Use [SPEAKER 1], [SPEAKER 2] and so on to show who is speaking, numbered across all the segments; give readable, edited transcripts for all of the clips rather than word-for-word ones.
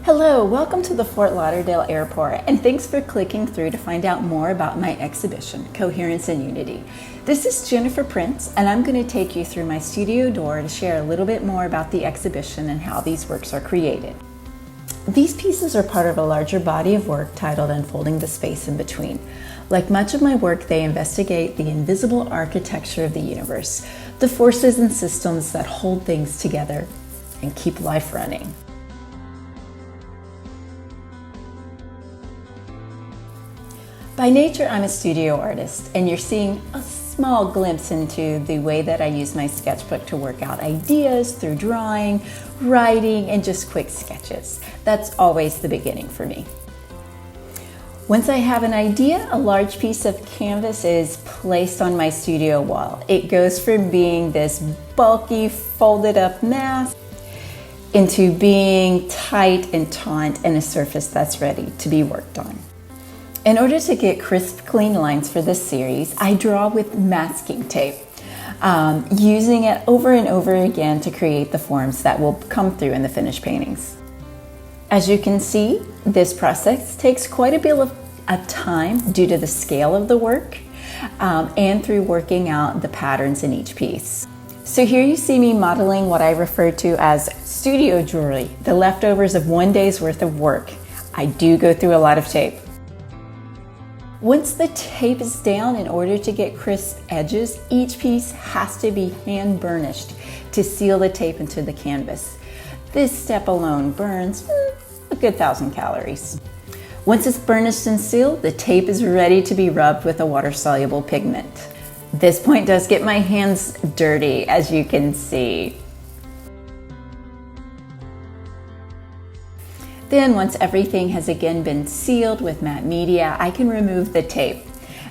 [SPEAKER 1] Hello, welcome to the Fort Lauderdale Airport, and thanks for clicking through to find out more about my exhibition, Coherence and Unity. This is Jennifer Printz, and I'm going to take you through my studio door to share a little bit more about the exhibition and how these works are created. These pieces are part of a larger body of work titled Unfolding the Space in Between. Like much of my work, they investigate the invisible architecture of the universe, the forces and systems that hold things together and keep life running. By nature, I'm a studio artist, and you're seeing a small glimpse into the way that I use my sketchbook to work out ideas through drawing, writing, and just quick sketches. That's always the beginning for me. Once I have an idea, a large piece of canvas is placed on my studio wall. It goes from being this bulky, folded up mass into being tight and taut and a surface that's ready to be worked on. In order to get crisp, clean lines for this series, I draw with masking tape, using it over and over again to create the forms that will come through in the finished paintings. As you can see, this process takes quite a bit of time due to the scale of the work and through working out the patterns in each piece. So here you see me modeling what I refer to as studio jewelry, the leftovers of one day's worth of work. I do go through a lot of tape. Once the tape is down, in order to get crisp edges, each piece has to be hand burnished to seal the tape into the canvas. This step alone burns a good 1,000 calories. Once it's burnished and sealed, the tape is ready to be rubbed with a water-soluble pigment. This point does get my hands dirty, as you can see. Then once everything has again been sealed with matte media, I can remove the tape.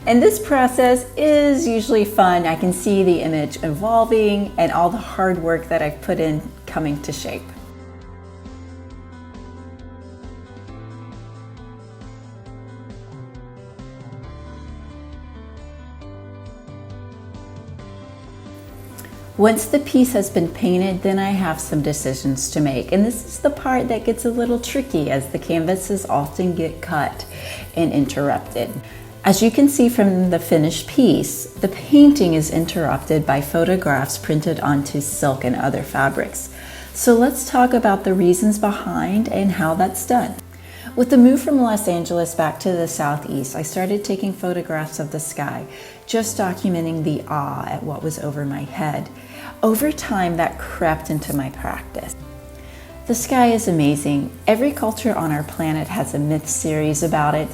[SPEAKER 1] And this process is usually fun. I can see the image evolving and all the hard work that I've put in coming to shape. Once the piece has been painted, then I have some decisions to make. And this is the part that gets a little tricky, as the canvases often get cut and interrupted. As you can see from the finished piece, the painting is interrupted by photographs printed onto silk and other fabrics. So let's talk about the reasons behind and how that's done. With the move from Los Angeles back to the Southeast, I started taking photographs of the sky, just documenting the awe at what was over my head. Over time, that crept into my practice. The sky is amazing. Every culture on our planet has a myth series about it,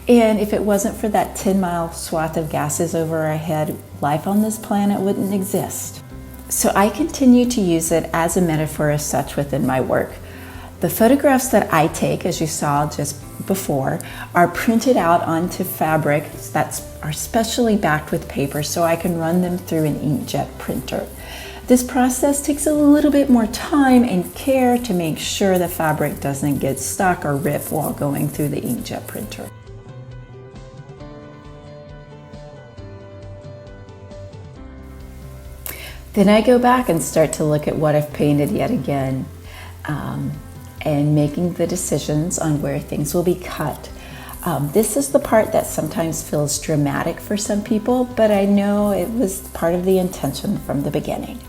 [SPEAKER 1] and if it wasn't for that 10-mile swath of gases over our head, life on this planet wouldn't exist. So I continue to use it as a metaphor as such within my work. The photographs that I take, as you saw just before, are printed out onto fabric that are specially backed with paper so I can run them through an inkjet printer. This process takes a little bit more time and care to make sure the fabric doesn't get stuck or rip while going through the inkjet printer. Then I go back and start to look at what I've painted yet again. And making the decisions on where things will be cut. This is the part that sometimes feels dramatic for some people, but I know it was part of the intention from the beginning.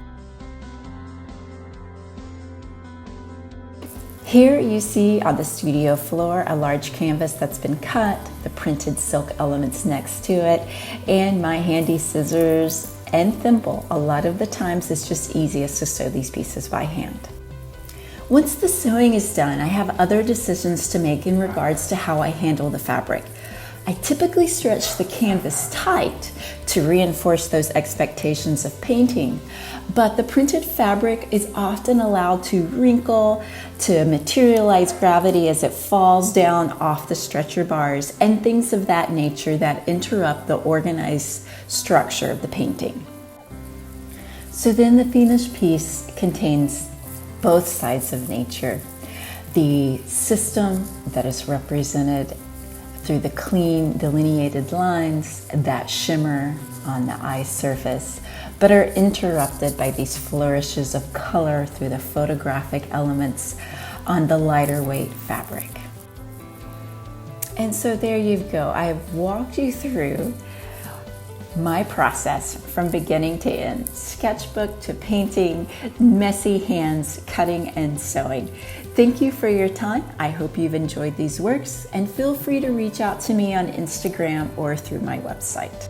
[SPEAKER 1] Here you see on the studio floor a large canvas that's been cut, the printed silk elements next to it, and my handy scissors and thimble. A lot of the times it's just easiest to sew these pieces by hand. Once the sewing is done, I have other decisions to make in regards to how I handle the fabric. I typically stretch the canvas tight to reinforce those expectations of painting, but the printed fabric is often allowed to wrinkle, to materialize gravity as it falls down off the stretcher bars, and things of that nature that interrupt the organized structure of the painting. So then the finished piece contains both sides of nature. The system that is represented through the clean delineated lines that shimmer on the eye surface, but are interrupted by these flourishes of color through the photographic elements on the lighter weight fabric. And so there you go. I've walked you through my process from beginning to end, sketchbook to painting, messy hands, cutting and sewing. Thank you for your time. I hope you've enjoyed these works, and feel free to reach out to me on Instagram or through my website.